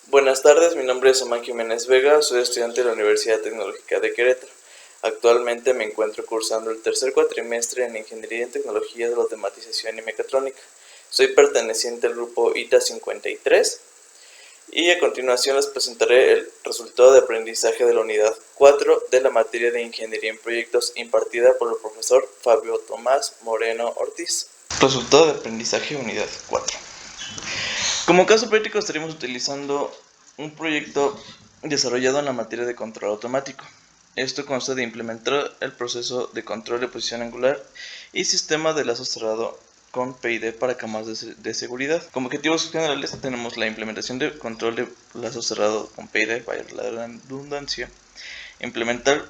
Buenas tardes, mi nombre es Omar Jiménez Vega, soy estudiante de la Universidad Tecnológica de Querétaro. Actualmente me encuentro cursando el tercer cuatrimestre en Ingeniería en Tecnología de la Automatización y Mecatrónica. Soy perteneciente al grupo ITA 53 y a continuación les presentaré el resultado de aprendizaje de la unidad 4 de la materia de Ingeniería en Proyectos impartida por el profesor Fabio Tomás Moreno Ortiz. Resultado de aprendizaje unidad 4. Como caso práctico estaremos utilizando un proyecto desarrollado en la materia de control automático. Esto consta de implementar el proceso de control de posición angular y sistema de lazo cerrado con PID para cámaras de seguridad. Como objetivos generales tenemos la implementación de control de lazo cerrado con PID, vaya la redundancia, implementar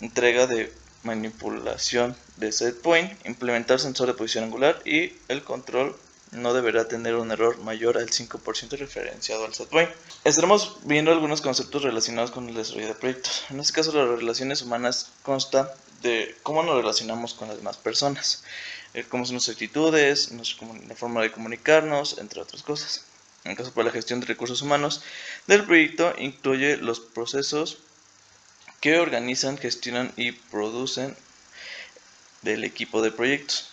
entrega de manipulación de setpoint, implementar sensor de posición angular y el control no deberá tener un error mayor al 5% referenciado al setpoint. Estaremos viendo algunos conceptos relacionados con el desarrollo de proyectos. En este caso, las relaciones humanas consta de cómo nos relacionamos con las demás personas, cómo son nuestras actitudes, la forma de comunicarnos, entre otras cosas. En el caso de la gestión de recursos humanos del proyecto, incluye los procesos que organizan, gestionan y producen del equipo de proyectos.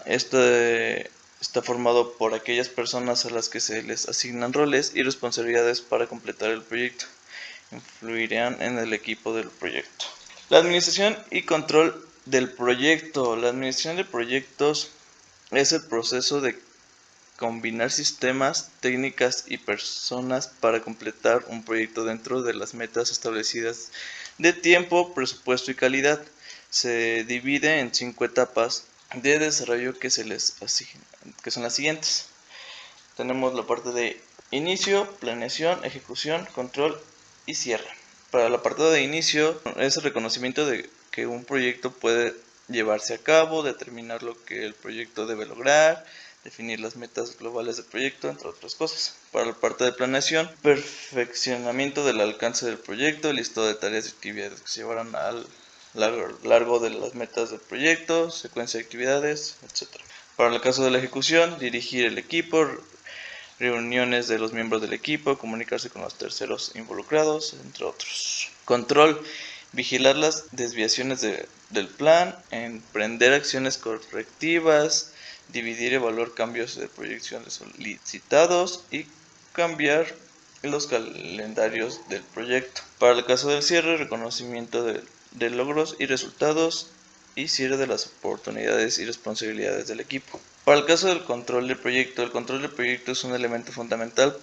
Este está formado por aquellas personas a las que se les asignan roles y responsabilidades para completar el proyecto. Influirán en el equipo del proyecto. La administración y control del proyecto. La administración de proyectos es el proceso de combinar sistemas, técnicas y personas para completar un proyecto dentro de las metas establecidas de tiempo, presupuesto y calidad. Se divide en 5 etapas de desarrollo que son las siguientes. Tenemos la parte de inicio, planeación, ejecución, control y cierre. Para el apartado de inicio es el reconocimiento de que un proyecto puede llevarse a cabo, determinar lo que el proyecto debe lograr, definir las metas globales del proyecto, entre otras cosas. Para la parte de planeación, perfeccionamiento del alcance del proyecto, listado de tareas y actividades que se llevarán al largo de las metas del proyecto, secuencia de actividades, etc. Para el caso de la ejecución, dirigir el equipo, reuniones de los miembros del equipo, comunicarse con los terceros involucrados, entre otros. Control, vigilar las desviaciones del plan, emprender acciones correctivas, dividir y evaluar cambios de proyección de solicitados y cambiar los calendarios del proyecto. Para el caso del cierre, reconocimiento de logros y resultados y cierre de las oportunidades y responsabilidades del equipo. Para el caso del control del proyecto, el control del proyecto es un elemento fundamental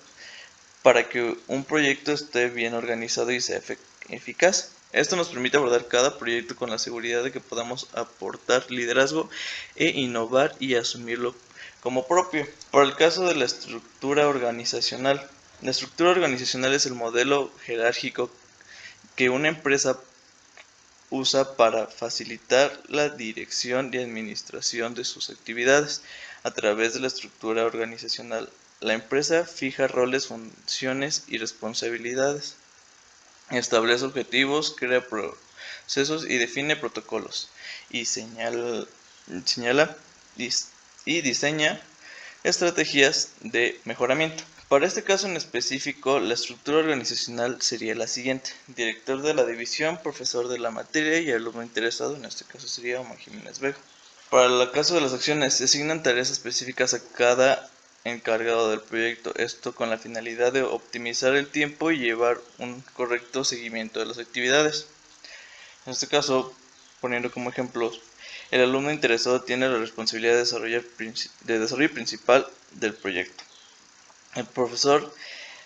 para que un proyecto esté bien organizado y sea eficaz. Esto nos permite abordar cada proyecto con la seguridad de que podamos aportar liderazgo e innovar y asumirlo como propio. Para el caso de la estructura organizacional es el modelo jerárquico que una empresa usa para facilitar la dirección y administración de sus actividades. A través de la estructura organizacional, la empresa fija roles, funciones y responsabilidades, establece objetivos, crea procesos y define protocolos, y señala y diseña estrategias de mejoramiento. Para este caso en específico, la estructura organizacional sería la siguiente: director de la división, profesor de la materia y alumno interesado, en este caso sería Omar Jiménez Vega. Para el caso de las acciones, se asignan tareas específicas a cada encargado del proyecto, esto con la finalidad de optimizar el tiempo y llevar un correcto seguimiento de las actividades. En este caso, poniendo como ejemplos, el alumno interesado tiene la responsabilidad de desarrollo principal del proyecto. El profesor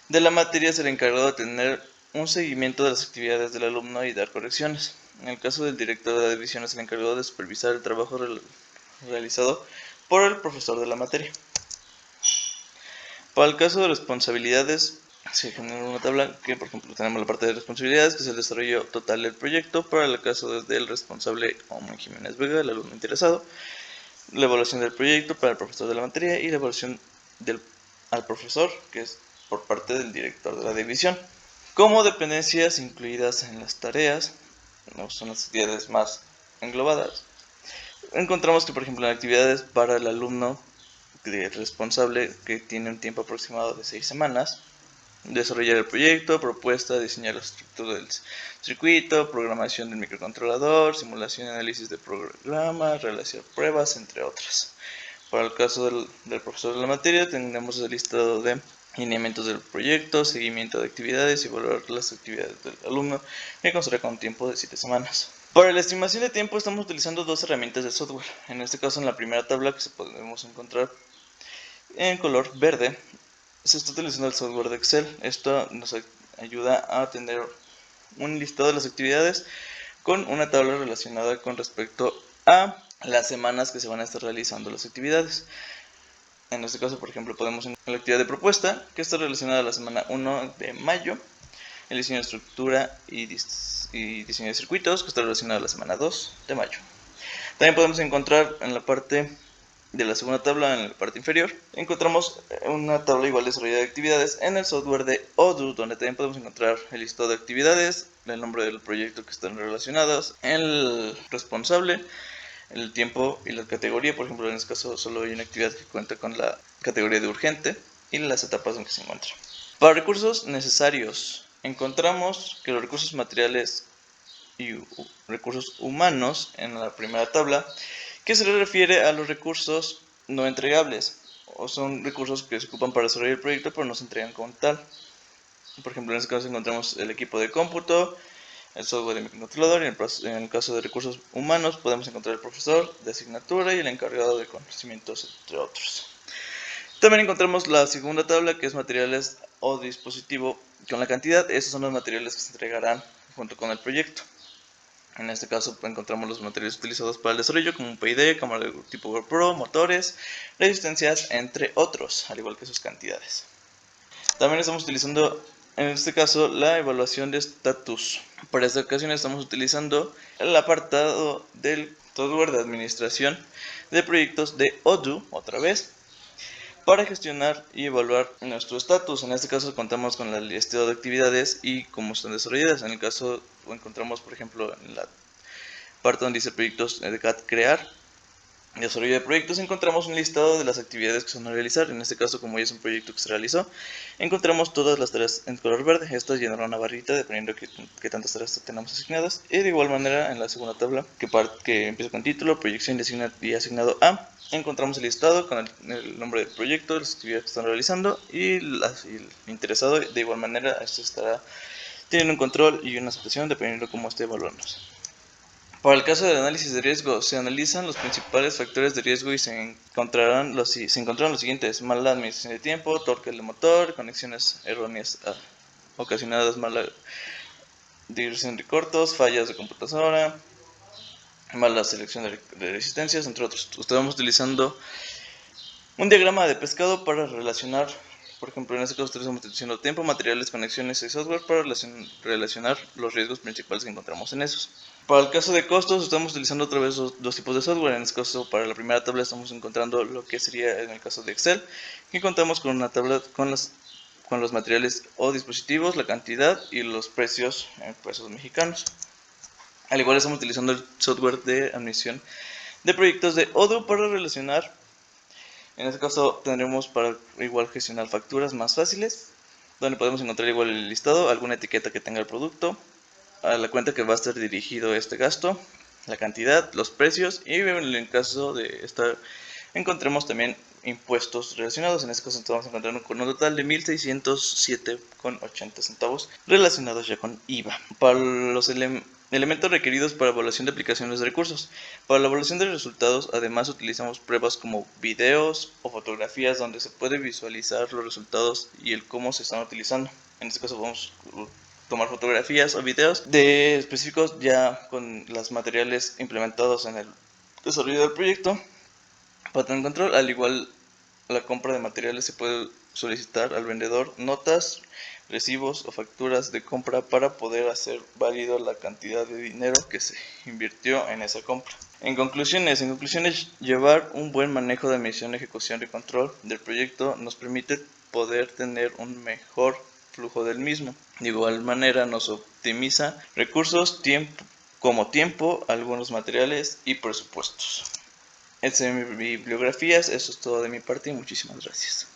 de la materia es el encargado de tener un seguimiento de las actividades del alumno y dar correcciones. En el caso del director de la división es el encargado de supervisar el trabajo realizado por el profesor de la materia. Para el caso de responsabilidades, se genera una tabla que, por ejemplo, tenemos la parte de responsabilidades, que es el desarrollo total del proyecto. Para el caso del responsable Omar Jiménez Vega, el alumno interesado, la evaluación del proyecto para el profesor de la materia y la evaluación al profesor, que es por parte del director de la división. Como dependencias incluidas en las tareas, no son las actividades más englobadas, encontramos que, por ejemplo, en actividades para el alumno responsable, que tiene un tiempo aproximado de 6 semanas, desarrollar el proyecto, propuesta, diseñar la estructura del circuito, programación del microcontrolador, simulación y análisis de programa, realizar pruebas, entre otras. Para el caso del profesor de la materia, tendremos el listado de lineamientos del proyecto, seguimiento de actividades y evaluar las actividades del alumno, que constará con un tiempo de 7 semanas. Para la estimación de tiempo estamos utilizando dos herramientas de software. En este caso, en la primera tabla que podemos encontrar en color verde, se está utilizando el software de Excel. Esto nos ayuda a tener un listado de las actividades con una tabla relacionada con respecto a las semanas que se van a estar realizando las actividades. En este caso, por ejemplo, podemos encontrar la actividad de propuesta, que está relacionada a la semana 1 de mayo, el diseño de estructura y diseño de circuitos, que está relacionado a la semana 2 de mayo. También podemos encontrar en la parte de la segunda tabla, en la parte inferior, encontramos una tabla igual desarrollada de actividades en el software de Odoo, donde también podemos encontrar el listado de actividades, el nombre del proyecto que están relacionadas, el responsable, el tiempo y la categoría. Por ejemplo, en este caso solo hay una actividad que cuenta con la categoría de urgente y las etapas en que se encuentra. Para recursos necesarios, encontramos que los recursos materiales y recursos humanos en la primera tabla, que se le refiere a los recursos no entregables, o son recursos que se ocupan para desarrollar el proyecto pero no se entregan como tal. Por ejemplo, en este caso encontramos el equipo de cómputo, el software de microcontrolador, y en el caso de recursos humanos podemos encontrar el profesor de asignatura y el encargado de conocimientos, entre otros. También encontramos la segunda tabla, que es materiales o dispositivo con la cantidad. Esos son los materiales que se entregarán junto con el proyecto. En este caso encontramos los materiales utilizados para el desarrollo, como un PID, cámara de tipo GoPro, motores, resistencias, entre otros, al igual que sus cantidades. También estamos utilizando, en este caso, la evaluación de estatus. Para esta ocasión estamos utilizando el apartado del software de administración de proyectos de Odoo, otra vez, para gestionar y evaluar nuestro estatus. En este caso contamos con el listado de actividades y cómo están desarrolladas. En el caso encontramos, por ejemplo, en la parte donde dice proyectos de CAD crear, desarrollo de proyectos, encontramos un listado de las actividades que se van a realizar. En este caso, como ya es un proyecto que se realizó, encontramos todas las tareas en color verde. Estas llenarán una barrita dependiendo de qué tantas tareas tenemos asignadas. Y de igual manera, en la segunda tabla, que empieza con título, proyección y asignado a, encontramos el listado con el nombre del proyecto, las actividades que están realizando y el interesado. De igual manera, esto estará teniendo un control y una aceptación dependiendo de cómo esté evaluándose. Para el caso del análisis de riesgo, se analizan los principales factores de riesgo y se encontraron los siguientes: mala administración de tiempo, torque del motor, conexiones erróneas ocasionadas, mala diversión de cortos, fallas de computadora, mala selección de resistencias, entre otros. Estamos utilizando un diagrama de pescado para relacionar, por ejemplo, en este caso estamos utilizando tiempo, materiales, conexiones y software para relacionar los riesgos principales que encontramos en esos. Para el caso de costos, estamos utilizando otra vez dos tipos de software. En este caso, para la primera tabla estamos encontrando lo que sería en el caso de Excel, que contamos con una tabla con los materiales o dispositivos, la cantidad y los precios en pesos mexicanos. Al igual estamos utilizando el software de admisión de proyectos de Odoo para relacionar. En este caso tendremos para igual gestionar facturas más fáciles, donde podemos encontrar igual el listado, alguna etiqueta que tenga el producto, a la cuenta que va a estar dirigido este gasto, la cantidad, los precios, y en el caso de esta encontremos también impuestos relacionados. En este caso estamos encontrando con un total de 1.607,80 centavos relacionados ya con IVA. Para los elementos requeridos para evaluación de aplicaciones de recursos. Para la evaluación de resultados, además utilizamos pruebas como videos o fotografías donde se puede visualizar los resultados y el cómo se están utilizando. En este caso vamos a tomar fotografías o videos de específicos ya con los materiales implementados en el desarrollo del proyecto. Para tener control, al igual la compra de materiales, se puede solicitar al vendedor notas, recibos o facturas de compra para poder hacer válido la cantidad de dinero que se invirtió en esa compra. En conclusiones, llevar un buen manejo de admisión, ejecución y control del proyecto nos permite poder tener un mejor flujo del mismo. De igual manera nos optimiza recursos, tiempo, algunos materiales y presupuestos. Esta es mi bibliografía, eso es todo de mi parte y muchísimas gracias.